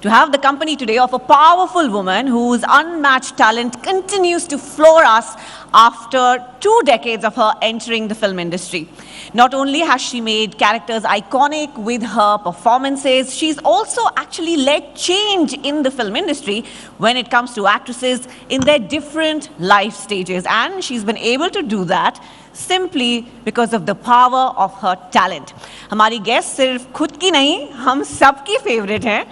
to have the company today of a powerful woman whose unmatched talent continues to floor us after 2 decades of her entering the film industry. Not only has she made characters iconic with her performances, she's also actually led change in the film industry when it comes to actresses in their different life stages. And she's been able to do that simply because of the power of her talent. हमारी guest सिर्फ खुद की नहीं, हम सबकी favorite हैं.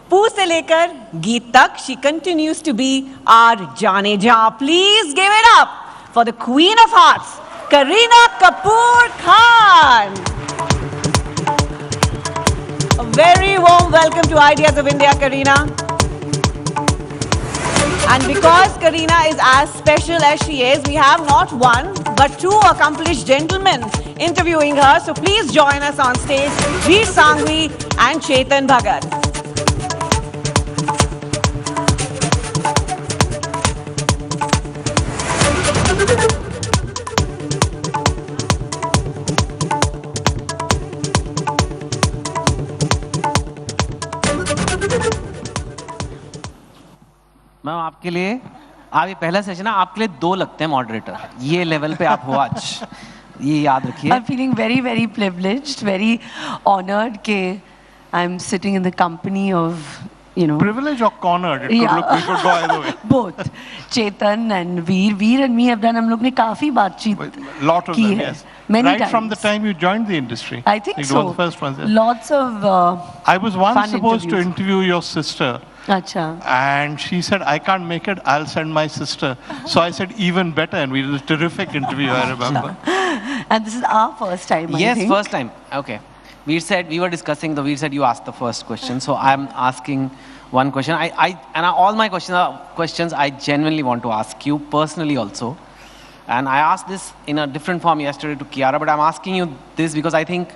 पू से लेकर गीत तक, she continues to be our जाने जा. Please give it up for the Queen of Hearts, Kareena Kapoor Khan. A very warm welcome to Ideas of India, Kareena. And because Kareena is as special as she is, we have not one, but 2 accomplished gentlemen interviewing her. So please join us on stage, Veer Sanghvi and Chetan Bhagat. Ma'am आपके लिए आप ये पहला session है, आपके लिए 2 लगते हैं मॉडरेटर. ये लेवल पे आप हो आज, ये याद रखिए. I'm feeling very, very privileged, very honored कि I'm sitting in the company of, you know. Privilege or cornered? It could go either way. Both. Chetan and Veer and me have done. हम लोग ने काफी बातचीत Lot of की them, है. yes. Many right times. from the time you joined the industry. I think so. One of the first ones. Yes. Lots of I was once supposed to interviews. interview your sister. अच्छा. And she said, I can't make it, I'll send my sister. So I said, even better, and we did a terrific interview, I remember. And this is our first time, I Yes, think. first time. Okay. Veer said, we were discussing, Veer said you asked the first question. So I'm asking one question. All my questions are questions I genuinely want to ask you personally also. And I asked this in a different form yesterday to Kiara, but I'm asking you this because I think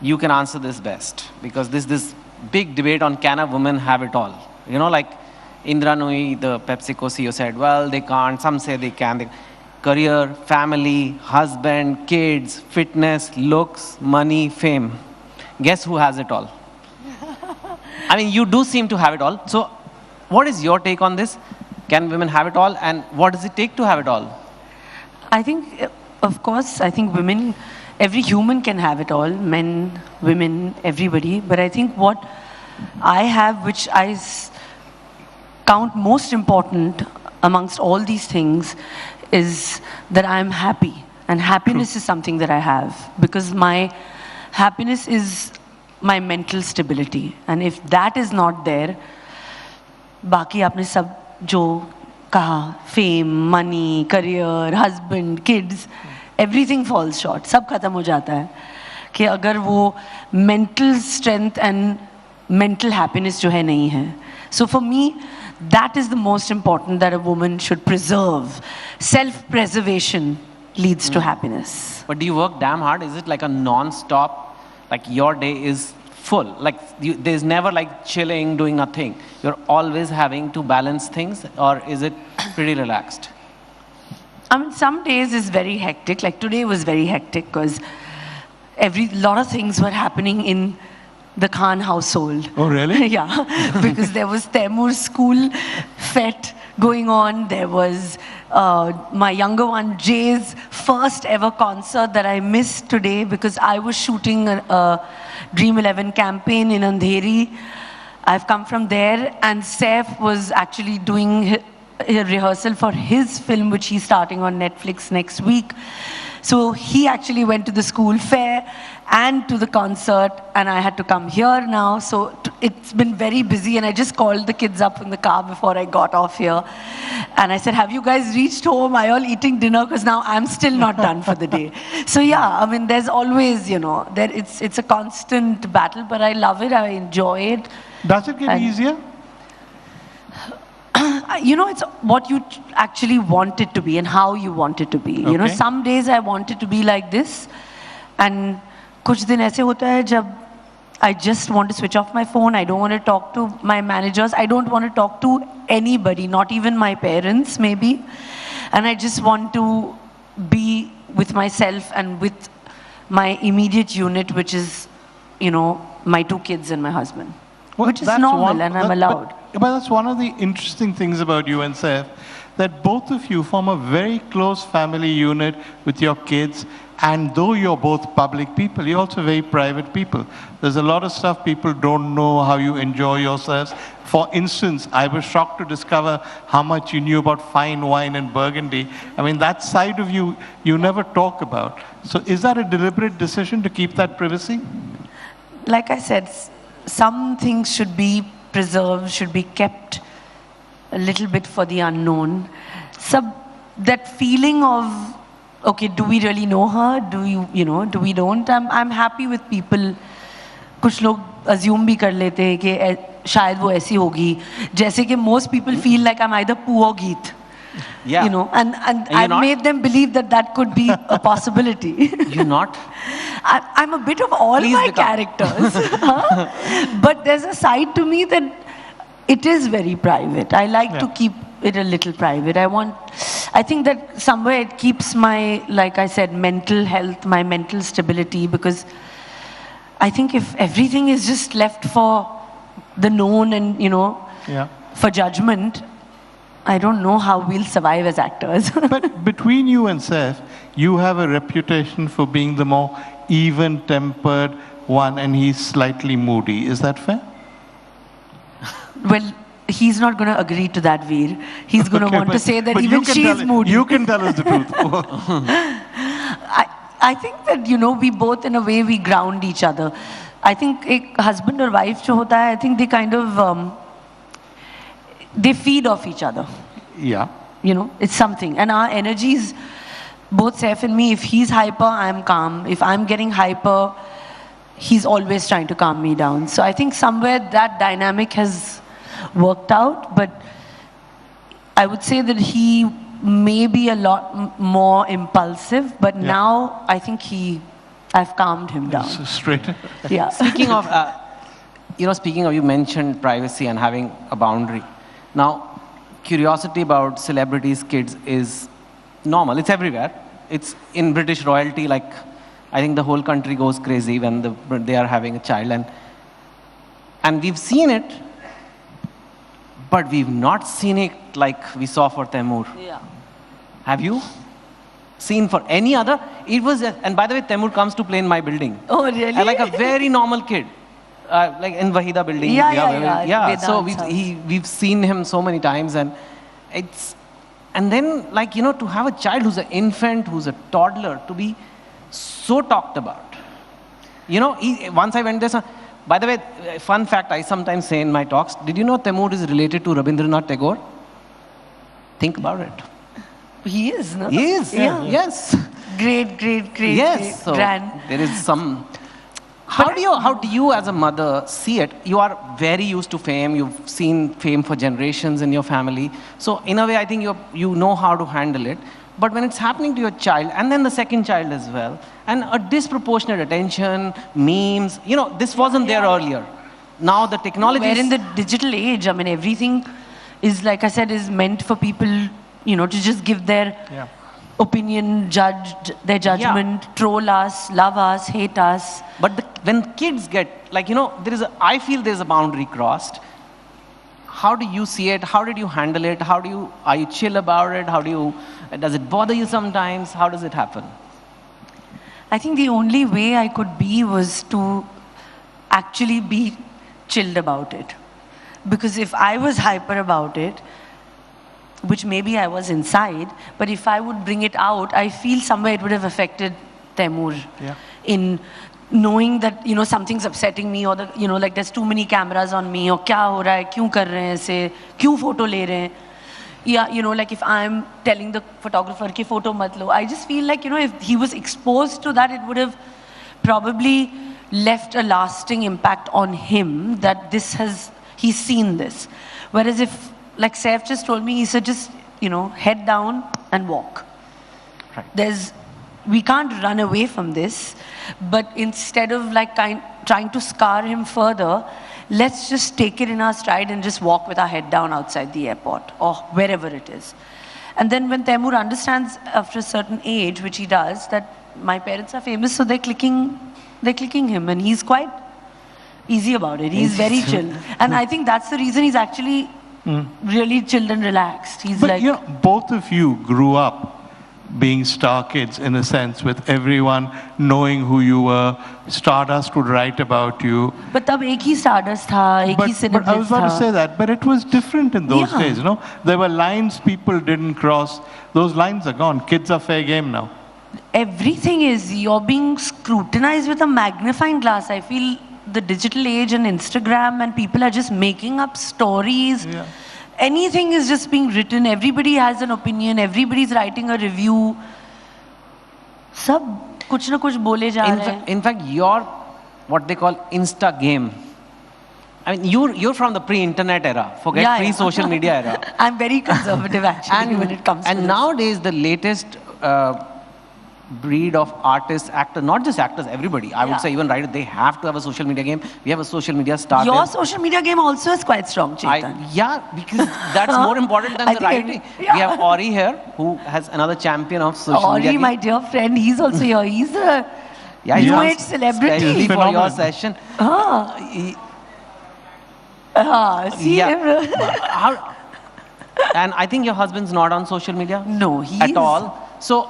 you can answer this best. Because this big debate on can a woman have it all? You know, like Indra Nooyi, the PepsiCo CEO said, well, they can't. Some say they can. Career, family, husband, kids, fitness, looks, money, fame. Guess who has it all? I mean, you do seem to have it all. So what is your take on this? Can women have it all? And what does it take to have it all? I think, of course, I think women, every human can have it all, men, women, everybody. But I think what I have, which I count most important amongst all these things, is that I'm happy. And happiness is something that I have. Because my happiness is my mental stability. And if that is not there, बाकी आपने सब जो कहा, fame, money, career, husband, kids, everything falls short. सब खत्म हो जाता है कि अगर वो mental strength and mental happiness जो है नहीं है. So for me, that is the most important that a woman should preserve. Self-preservation leads to happiness. But do you work damn hard? Is it like a non-stop, like your day is full? Like there's never like chilling, doing nothing. You're always having to balance things, or is it pretty relaxed? I mean, some days is very hectic. Like today was very hectic because lot of things were happening in the Khan household. Oh, really? Yeah, because there was Taimur's school fete going on. There was my younger one, Jay's first ever concert that I missed today because I was shooting a Dream 11 campaign in Andheri. I've come from there, and Saif was actually doing a rehearsal for his film, which he's starting on Netflix next week. So he actually went to the school fair and to the concert, and I had to come here now. So it's been very busy, and I just called the kids up in the car before I got off here. And I said, have you guys reached home? Are you all eating dinner? Because now I'm still not done for the day. So yeah, I mean, there's always, you know, it's a constant battle, but I love it. I enjoy it. Does it get easier? You know, it's what you actually want it to be and how you want it to be. You know, some days I want it to be like this, and कुछ दिन ऐसे होता है जब I just want to switch off my phone. I don't want to talk to my managers. I don't want to talk to anybody, not even my parents maybe. And I just want to be with myself and with my immediate unit, which is, you know, my 2 kids and my husband. which is that's normal and I'm allowed. But that's one of the interesting things about you and Saif, that both of you form a very close family unit with your kids. And though you're both public people, you're also very private people. There's a lot of stuff people don't know how you enjoy yourselves. For instance, I was shocked to discover how much you knew about fine wine and Burgundy. I mean, that side of you, you never talk about. So is that a deliberate decision to keep that privacy? Like I said, some things should be preserved, should be kept a little bit for the unknown. That feeling of, okay, do we really know her? Do we don't? I'm happy with people. कुछ लोग assume भी कर लेते हैं कि शायद वो ऐसी होगी. जैसे कि most people feel like I'm either Poo or Geet. Yeah. And I made them believe that could be a possibility. You're not? I'm a bit of all Please my become. characters. But there's a side to me that it is very private. I like to keep it a little private. I think that somewhere it keeps my, like I said, mental health, my mental stability, because I think if everything is just left for the known and, for judgment, I don't know how we'll survive as actors. But between you and Saif, you have a reputation for being the more even-tempered one, and he's slightly moody. Is that fair? Well, he's not going to agree to that, Veer. He's going to want to say that even she's moody. You can tell us the truth. I think that, we both, in a way, we ground each other. I think a husband or wife jo hota hai, I think they kind of, they feed off each other. Yeah. It's something. And our energies, both Saif and me, if he's hyper, I'm calm. If I'm getting hyper, he's always trying to calm me down. So I think somewhere that dynamic has worked out, but I would say that he may be a lot more impulsive, but now I think I've calmed him down. Straight. Yeah. Speaking of, you mentioned privacy and having a boundary. Now, curiosity about celebrities' kids is normal. It's everywhere. It's in British royalty, like, I think the whole country goes crazy when they are having a child. And we've seen it, but we've not seen it like we saw for Taimur. Yeah. Have you seen for any other? It was, and by the way, Taimur comes to play in my building. Oh, really? Like a very normal kid. Like in Wahida building. Yeah. So we've seen him so many times, and then to have a child who's an infant, who's a toddler, to be so talked about. Once I went there. By the way, fun fact I sometimes say in my talks, did you know Taimur is related to Rabindranath Tagore? Think about it. He is, no? He is. Yeah. Yes. Great. Yes. So grand. there is some. How do you as a mother see it? You are very used to fame. You've seen fame for generations in your family. So in a way, I think you know how to handle it. But when it's happening to your child, and then the second child as well, and a disproportionate attention, memes, this wasn't there earlier. Now the technology We're in the digital age. I mean, everything is, like I said, is meant for people, to just give their opinion, judge their judgment, troll us, love us, hate us. But when kids get, I feel there's a boundary crossed. How do you see it? How did you handle it? Are you chill about it? Does it bother you sometimes? How does it happen? I think the only way I could be was to actually be chilled about it. Because if I was hyper about it, which maybe I was inside, but if I would bring it out, I feel somewhere it would have affected Taimur in knowing that, something's upsetting me, or that, like there's too many cameras on me, or kya ho raha hai, kyun kar rahe hain aise, kyun photo le rahe hain. Yeah, like if I'm telling the photographer ki photo mat lo, I just feel like, if he was exposed to that, it would have probably left a lasting impact on him, that he's seen this. Whereas if, like Saif just told me, he said just, head down and walk. Right. We can't run away from this, but instead of trying to scar him further, let's just take it in our stride and just walk with our head down outside the airport or wherever it is. And then when Taimur understands after a certain age, which he does, that my parents are famous, so they're clicking him, and he's quite easy about it. He's very chill. And I think that's the reason he's actually really chilled and relaxed. He's But like, you know, both of you grew up being star kids in a sense, with everyone knowing who you were. Stardust would write about you. but tab ek hi Stardust tha, ek hi But I Cineblitz was about to tha. say that, but it was different in those Yeah. days, you know. There were lines people didn't cross. Those lines are gone. Kids are fair game now. Everything is, you're being scrutinized with a magnifying glass. I feel the digital age and Instagram and people are just making up stories. Yeah. Anything is just being written. Everybody has an opinion. Everybody's writing a review. Sab kuch na kuch bole ja rahe hain. In fact, your what they call Insta game. I mean, you're from the pre-internet era. Forget Yeah, yeah. pre-social media era. I'm very conservative actually when it comes to And this. nowadays, the latest breed of artists, actors, not just actors, everybody. I would Yeah. say even writers, they have to have a social media game. We have a social media star. Your social media game also is quite strong, Chetan. Yeah, because that's more important than I the think writing. yeah. We have Ori here, who has another champion of social media Ori, game. my dear friend, he's also here. He's a Yeah, he new comes age celebrity. Especially for your Phenomenal. session. Ah. He- See Yeah. him? How, and I think your husband's not on social media No, he's... at all. So,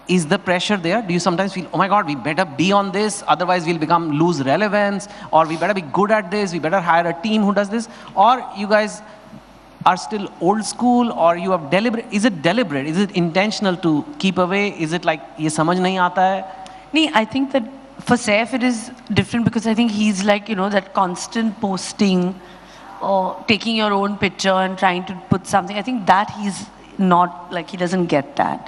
is the pressure there? Do you sometimes feel, oh my God, we better be on this, otherwise we'll lose relevance, or we better be good at this, we better hire a team who does this, or you guys are still old school, or you have deliberate? Is it deliberate? Is it intentional to keep away? Is it like ye samajh nahi aata hai? Nee, I think that for Saif it is different because I think he's like, you know, that constant posting or taking your own picture and trying to put something. I think that he's not, like, he doesn't get that.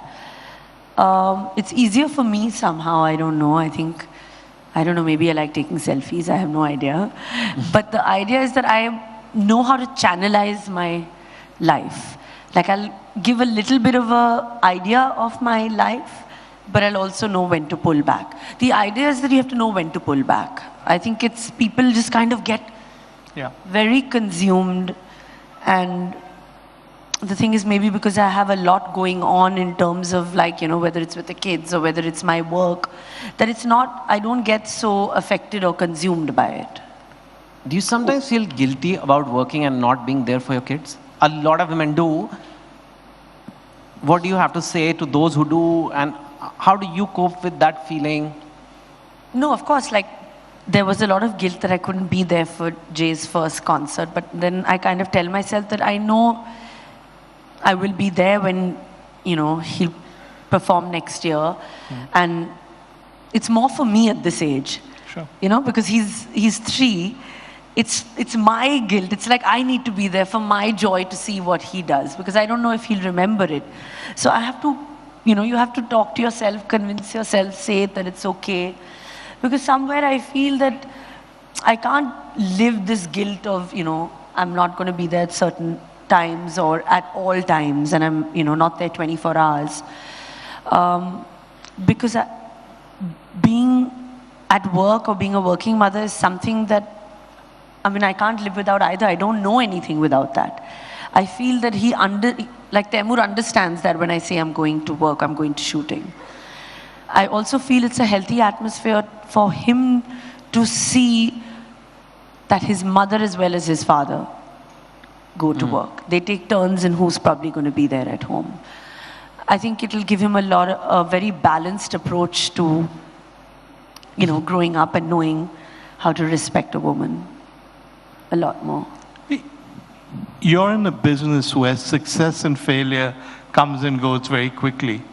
It's easier for me somehow, I don't know. I think, I don't know, maybe I like taking selfies, I have no idea. But the idea is that I know how to channelize my life. Like, I'll give a little bit of a idea of my life, but I'll also know when to pull back. The idea is that you have to know when to pull back. I think it's, people just kind of get very consumed, and the thing is maybe because I have a lot going on in terms of, like, you know, whether it's with the kids or whether it's my work, that it's not, I don't get so affected or consumed by it. Do you sometimes feel guilty about working and not being there for your kids? A lot of women do. What do you have to say to those who do, and how do you cope with that feeling? No, of course, like, there was a lot of guilt that I couldn't be there for Jay's first concert, but then I kind of tell myself that I know I will be there when, you know, he'll perform next year, and it's more for me at this age. Sure. You know, because he's 3. It's my guilt. It's like I need to be there for my joy to see what he does, because I don't know if he'll remember it. So I have to, you know, you have to talk to yourself, convince yourself, say that it's okay. Because somewhere I feel that I can't live this guilt of, you know, I'm not going to be there at certain times or at all times, and I'm, you know, not there 24 hours. Because being at work or being a working mother is something that, I mean, I can't live without either. I don't know anything without that. I feel that like Taimur understands that when I say I'm going to work, I'm going to shooting. I also feel it's a healthy atmosphere for him to see that his mother as well as his father go to work. They take turns in who's probably going to be there at home. I think it'll give him a very balanced approach to, you know, growing up and knowing how to respect a woman a lot more. You're in a business where success and failure comes and goes very quickly.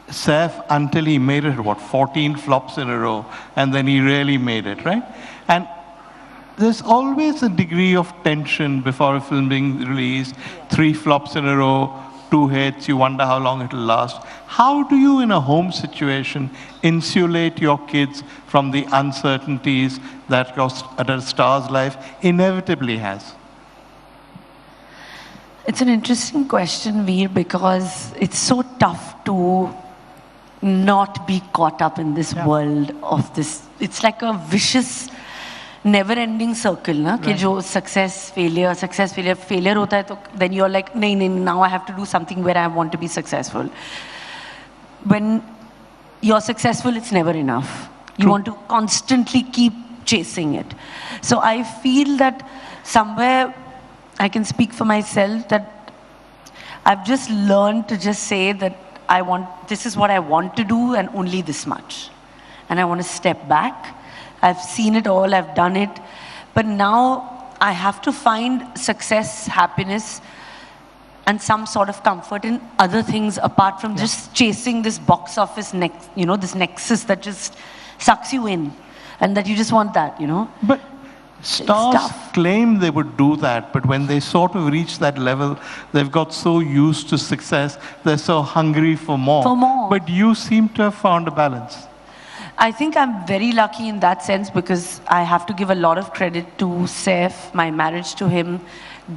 Saif, until he made it, 14 flops in a row, and then he really made it, right? And there's always a degree of tension before a film being released. 3 flops in a row, 2 hits, you wonder how long it'll last. How do you, in a home situation, insulate your kids from the uncertainties that a star's life inevitably has? It's an interesting question, Veer, because it's so tough to not be caught up in this world of this. It's like a vicious, never-ending circle, na? Right. Ki jo success, failure hota hai, to then you're like, nahi, now I have to do something where I want to be successful. When you're successful, it's never enough. You want to constantly keep chasing it. So I feel that somewhere I can speak for myself that I've just learned to just say that this is what I want to do and only this much. And I want to step back. I've seen it all, I've done it. But now I have to find success, happiness, and some sort of comfort in other things apart from just chasing this box office, this nexus that just sucks you in. And that you just want that, But stars claim they would do that, but when they sort of reach that level, they've got so used to success, they're so hungry for more. For more. But you seem to have found a balance. I think I'm very lucky in that sense because I have to give a lot of credit to Saif. My marriage to him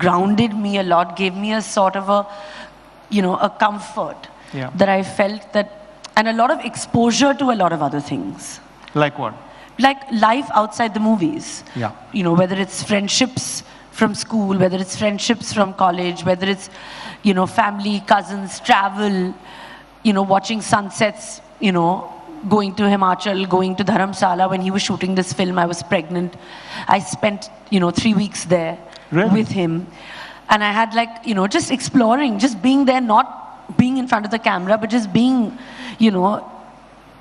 grounded me a lot, gave me a sort of a comfort that I felt and a lot of exposure to a lot of other things. Like what? Like life outside the movies. Yeah. Whether it's friendships from school, whether it's friendships from college, whether it's, family, cousins, travel, watching sunsets, going to Himachal, going to Dharamsala. When he was shooting this film, I was pregnant. I spent, 3 weeks there with him. And I had just exploring, just being there, not being in front of the camera, but just being,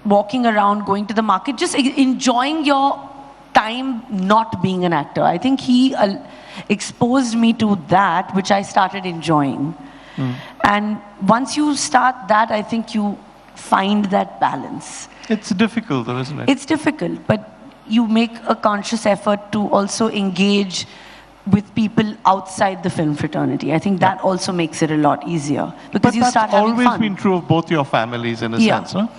walking around, going to the market, just enjoying your time not being an actor. I think he exposed me to that, which I started enjoying. And once you start that, I think you find that balance. It's difficult though, isn't it? It's difficult, but you make a conscious effort to also engage with people outside the film fraternity. I think that also makes it a lot easier because you start having fun. That's always been true of both your families in a sense, no?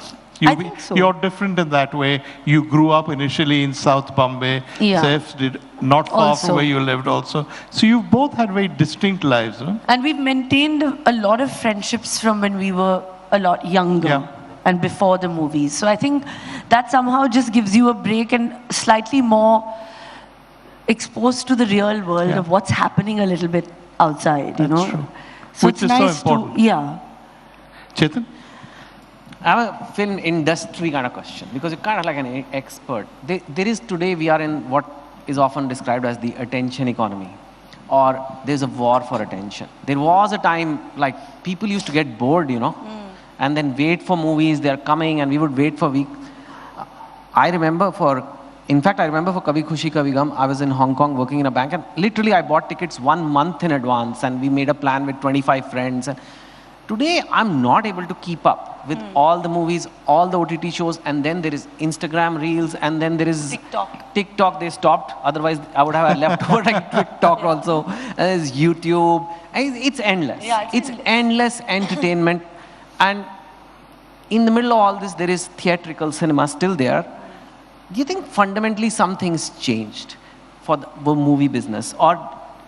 I think so. You're different in that way. You grew up initially in South Bombay. Saif did not far from where you lived also. So you both had very distinct lives, no? And we've maintained a lot of friendships from when we were a lot younger and before the movies. So I think that somehow just gives you a break and slightly more exposed to the real world of what's happening a little bit outside, That's true. So Which it's is nice so important. Chetan? I have a film industry kind of question because you're kind of like an expert. There is today we are in what is often described as the attention economy, or there's a war for attention. There was a time like people used to get bored, and then wait for movies. They're coming, and we would wait for weeks. I remember for Kabhi Khushi Kabhi Gum, I was in Hong Kong working in a bank, and literally I bought tickets 1 month in advance, and we made a plan with 25 friends. And today, I'm not able to keep up with all the movies, all the OTT shows, and then there is Instagram Reels, and then there is TikTok, they stopped. Otherwise, I would have left over like TikTok also. And there's YouTube. And it's endless. It's endless entertainment. And in the middle of all this, there is theatrical cinema still there. Do you think fundamentally something's changed for the movie business?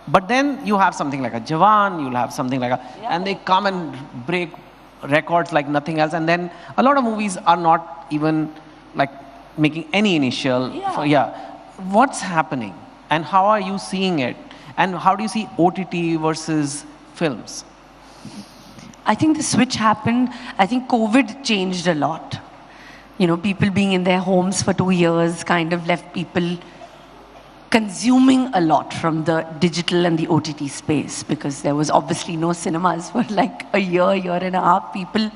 But then you have something like a Jawan, you'll have something like and they come and break records like nothing else. And then a lot of movies are not even like making any initial. What's happening? And how are you seeing it? And how do you see OTT versus films? I think the switch happened. I think COVID changed a lot. People being in their homes for 2 years kind of left people consuming a lot from the digital and the OTT space because there was obviously no cinemas for like a year and a half. People,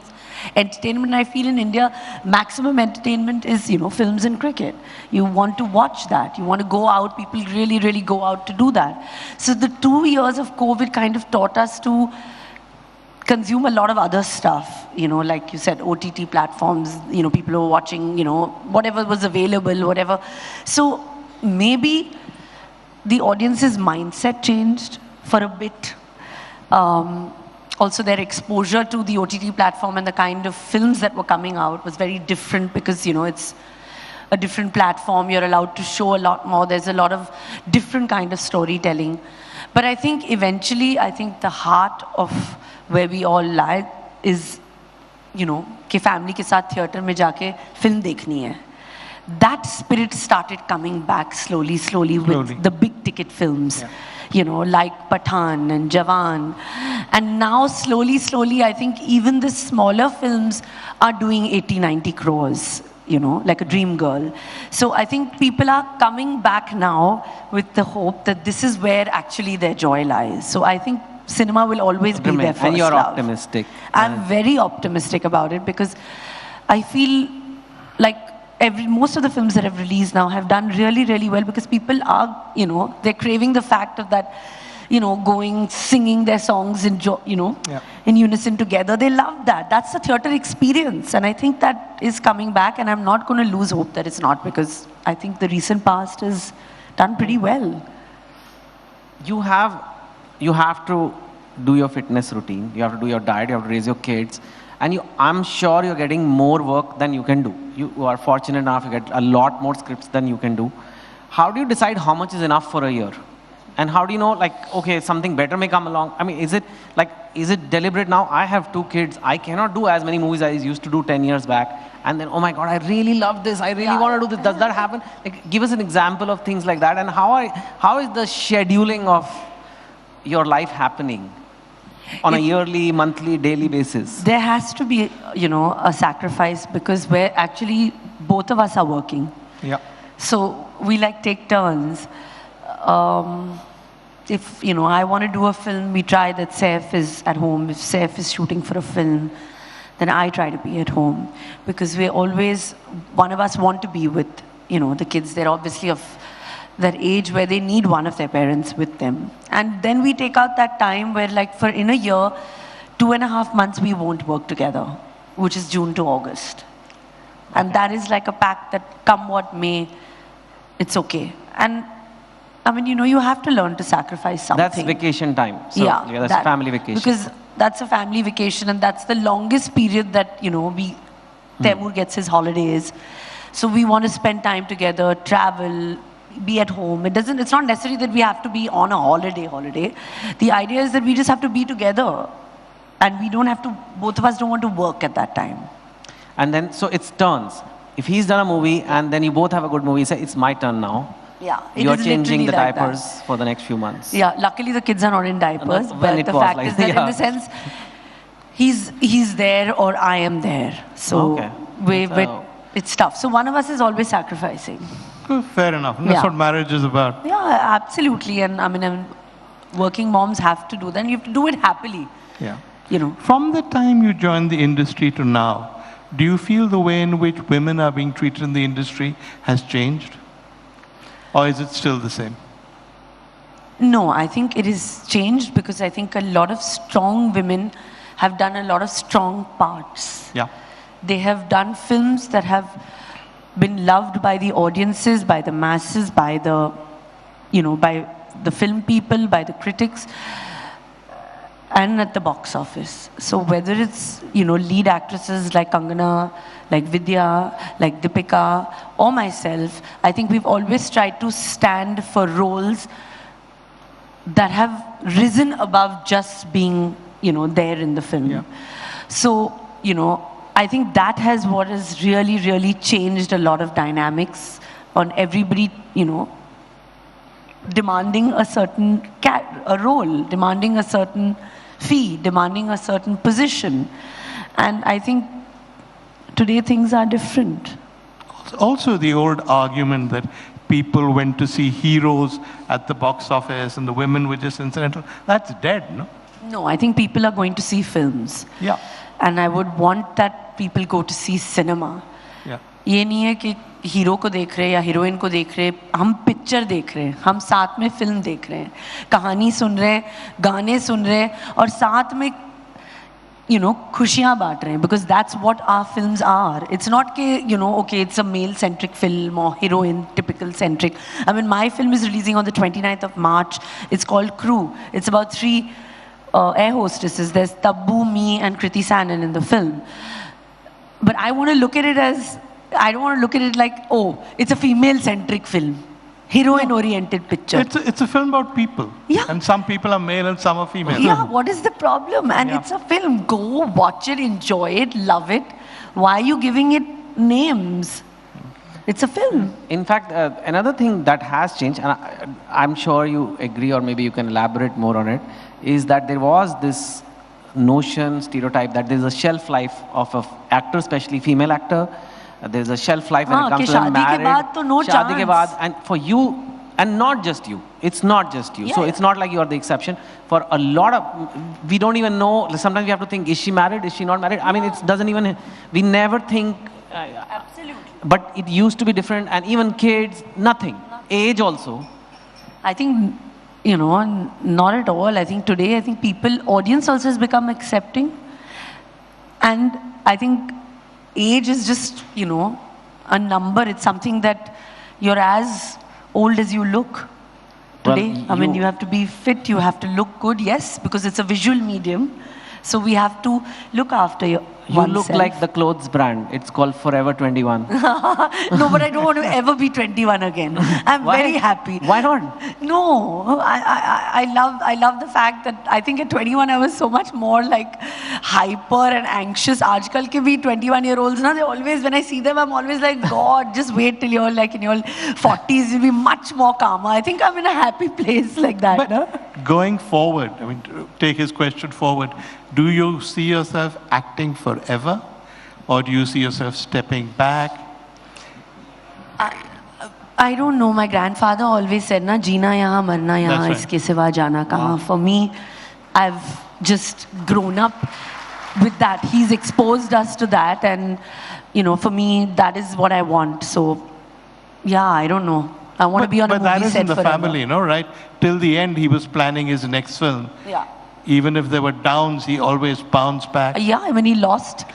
entertainment, I feel in India, maximum entertainment is, films and cricket. You want to watch that. You want to go out. People really, really go out to do that. So the 2 years of COVID kind of taught us to consume a lot of other stuff, like you said, OTT platforms, people who are watching, whatever was available, whatever. So maybe the audience's mindset changed for a bit. Also, their exposure to the OTT platform and the kind of films that were coming out was very different because, it's a different platform. You're allowed to show a lot more. There's a lot of different kind of storytelling. But I think eventually, the heart of where we all lie is, कि family के साथ theater में जाके film देखनी है. That spirit started coming back slowly with the big ticket films, like Pathan and Jawan. And now slowly, I think even the smaller films are doing 80, 90 crores, like a dream girl. So I think people are coming back now with the hope that this is where actually their joy lies. So I think cinema will always be their first And you're love. optimistic. I'm very optimistic about it because I feel like most of the films that have released now have done really, really well because people are, they're craving the fact of that, going, singing their songs in, in unison together. They love that. That's the theatre experience. And I think that is coming back, and I'm not going to lose hope that it's not, because I think the recent past has done pretty well. You have to do your fitness routine. You have to do your diet. You have to raise your kids. And I'm sure you're getting more work than you can do. You are fortunate enough, you get a lot more scripts than you can do. How do you decide how much is enough for a year? And how do you know, like, okay, something better may come along? I mean, is it deliberate now? I have 2 kids. I cannot do as many movies as I used to do 10 years back. And then, oh my God, I really love this. I really want to do this. Does that happen? Like, give us an example of things like that. And how is the scheduling of your life happening on a yearly, monthly, daily basis? There has to be, a sacrifice because we're actually, both of us are working. Yeah. So we take turns. If, I want to do a film, we try that Saif is at home. If Saif is shooting for a film, then I try to be at home. Because we're always, one of us want to be with, the kids. They're obviously of that age where they need one of their parents with them. And then we take out that time where for in a year, 2.5 months we won't work together, which is June to August. And that is like a pact that come what may, it's okay. And I mean, you have to learn to sacrifice something. That's vacation time. So, yeah, that's family vacation. Because that's a family vacation, and that's the longest period that, Taimur gets his holidays. So we want to spend time together, travel, be at home. It's not necessary that we have to be on a holiday. The idea is that we just have to be together. And we don't have to, both of us don't want to work at that time. And then, so it's turns. If he's done a movie and then you both have a good movie, say, it's my turn now. Yeah. You're changing the diapers for the next few months. Yeah, luckily the kids are not in diapers. But the fact is that in the sense, he's there or I am there. So it's tough. So one of us is always sacrificing. Fair enough. That's what marriage is about. Yeah, absolutely. And I mean, working moms have to do that. And you have to do it happily. Yeah. From the time you joined the industry to now, do you feel the way in which women are being treated in the industry has changed? Or is it still the same? No, I think it has changed because I think a lot of strong women have done a lot of strong parts. Yeah. They have done films that have been loved by the audiences, by the masses, by the, by the film people, by the critics, and at the box office. So whether it's, lead actresses like Kangana, like Vidya, like Deepika, or myself, I think we've always tried to stand for roles that have risen above just being, there in the film. Yeah. So, I think that has what has really, really changed a lot of dynamics on everybody, demanding a certain a role, demanding a certain fee, demanding a certain position. And I think today things are different. Also the old argument that people went to see heroes at the box office and the women were just incidental, that's dead, no? No, I think people are going to see films. Yeah. And I would want that people go to see cinema. Yeah. ये नहीं है कि hero को देख रहे हैं या heroine को देख रहे हैं, हम पिक्चर देख रहे हैं, हम साथ में फिल्म देख रहे हैं, कहानी सुन रहे हैं, गाने सुन रहे हैं और साथ में खुशियाँ बांट रहे हैं, because that's what our films are. It's not कि okay, it's a male centric film or heroine typical centric. I mean, my film is releasing on the 29th of March. It's called Crew. It's about 3 air hostesses. There's Tabbu, me, and Kriti Sanon in the film. But I want to look at it as, I don't want to look at it like, oh, it's a female-centric film. Heroine-oriented picture. It's a film about people. Yeah. And some people are male and some are female. Yeah, what is the problem? And it's a film. Go, watch it, enjoy it, love it. Why are you giving it names? It's a film. In fact, another thing that has changed, and I'm sure you agree or maybe you can elaborate more on it, is that there was this notion, stereotype, that there's a shelf life of an actor, especially female actor, There's a shelf life when it हाँ, comes कि to the शादी के married. बाद तो no शादी के chance. बाद, and for you, and not just you. It's not just you. Yeah, So yeah. it's not like you are the exception. For a lot of, we don't even know. Sometimes we have to think: is she married? Is she not married? I mean, it doesn't even. We never think. Absolutely. But it used to be different, and even kids, nothing. Age also. I think, you know, not at all. I think today, I think audience also has become accepting. And I think age is just, you know, a number. It's something that you're as old as you look today. Well, I mean, you have to be fit, you have to look good, yes, because it's a visual medium. So we have to look after You oneself. look like the clothes brand. It's called Forever 21. No, but I don't want to ever be 21 again. I'm Why? very happy. Why not? No, I love the fact that I think at 21 I was so much more like hyper and anxious. Aajkal ke bhi 21-year-olds, na, they always, when I see them, I'm always like, God, just wait till you're like in your 40s, you'll be much more calmer. I think I'm in a happy place like that. But No? going forward, I mean, to take his question forward, do you see yourself acting forever? Or do you see yourself stepping back? I don't know. My grandfather always said, "Na jeena yahan, marna yahan, That's right. iske siva jana kahan." For me, I've just grown up with that. He's exposed us to that, and you know, for me, that is what I want. So, yeah, I don't know. I want to be on a But movie that is set in the forever. family, no, right? Till the end, he was planning his next film. Yeah. Even if there were downs, he always bounced back. Yeah, when he lost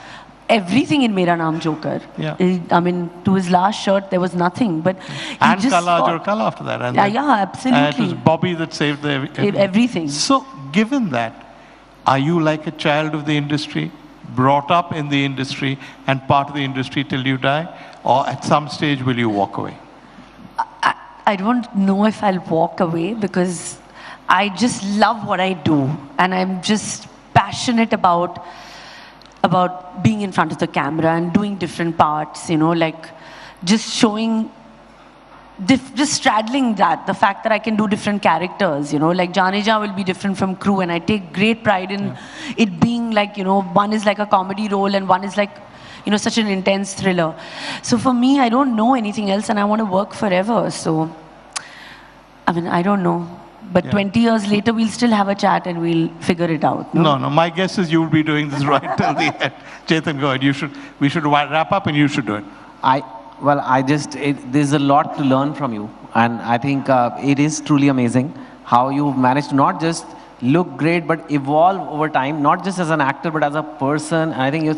everything in Mera Naam Joker. Yeah. I mean, to his last shirt, there was nothing. But he And just Kala saw- Aaj Aur Kala after that. And Yeah, then- yeah, It absolutely. was Bobby that saved Everything. So, given that, are you like a child of the industry, brought up in the industry, and part of the industry till you die? Or at some stage, will you walk away? I don't know if I'll walk away because I just love what I do, and I'm just passionate about being in front of the camera and doing different parts, you know, like just showing, just straddling that, the fact that I can do different characters, you know, like Janeja will be different from Crew, and I take great pride in it being like, you know, one is like a comedy role and one is like, you know, such an intense thriller. So for me, I don't know anything else, and I want to work forever. So, I mean, I don't know. But Yeah. 20 years later, we'll still have a chat and we'll figure it out. No? No, my guess is you will be doing this right till the end. Chetan, go ahead. We should wrap up and you should do it. There's a lot to learn from you. And I think it is truly amazing how you managed to not just look great, but evolve over time, not just as an actor, but as a person. And I think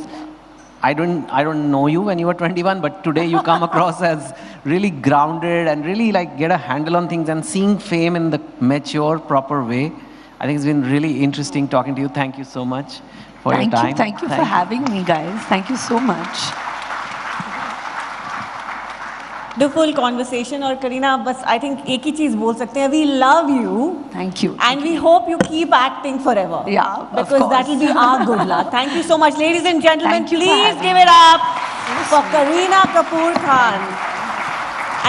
I don't know you when you were 21, but today you come across as really grounded and really like get a handle on things and seeing fame in the mature, proper way. I think it's been really interesting talking to you. Thank you so much for your time. Thank you for having me, guys. Thank you so much. Wonderful conversation. और करीना बस I think एक ही चीज बोल सकते हैं. We love you. Thank you. And we hope you keep acting forever. Yeah, of because course. that will be our good luck. Thank you so much, ladies and gentlemen. Thank you for Please having give me. it up for Kareena Kapoor Khan.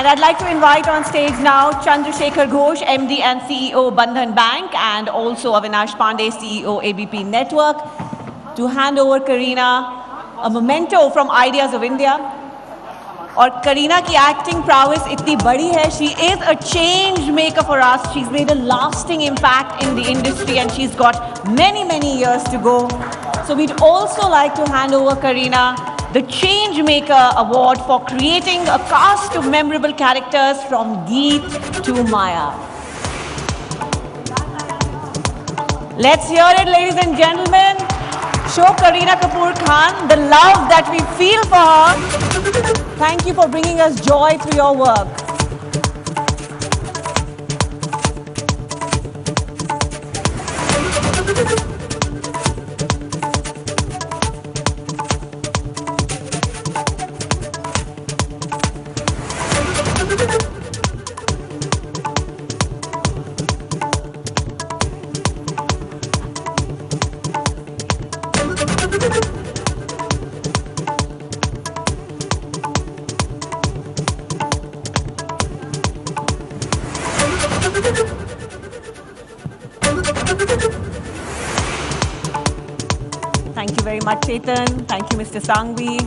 And I'd like to invite on stage now Chandrasekhar Ghosh, MD and CEO Bandhan Bank, and also Avinash Pandey, CEO ABP Network, to hand over Kareena a memento from Ideas of India. और करीना की acting prowess इतनी बड़ी है. She is a change maker for us. She's made a lasting impact in the industry and she's got many years to go. So we'd also like to hand over Kareena the Change Maker Award for creating a cast of memorable characters from Geet to Maya. Let's hear it, ladies and gentlemen. Show Kareena Kapoor Khan the love that we feel for her. Thank you for bringing us joy through your work. Thank you very much, Chetan. Thank you, Mr. Sangvi.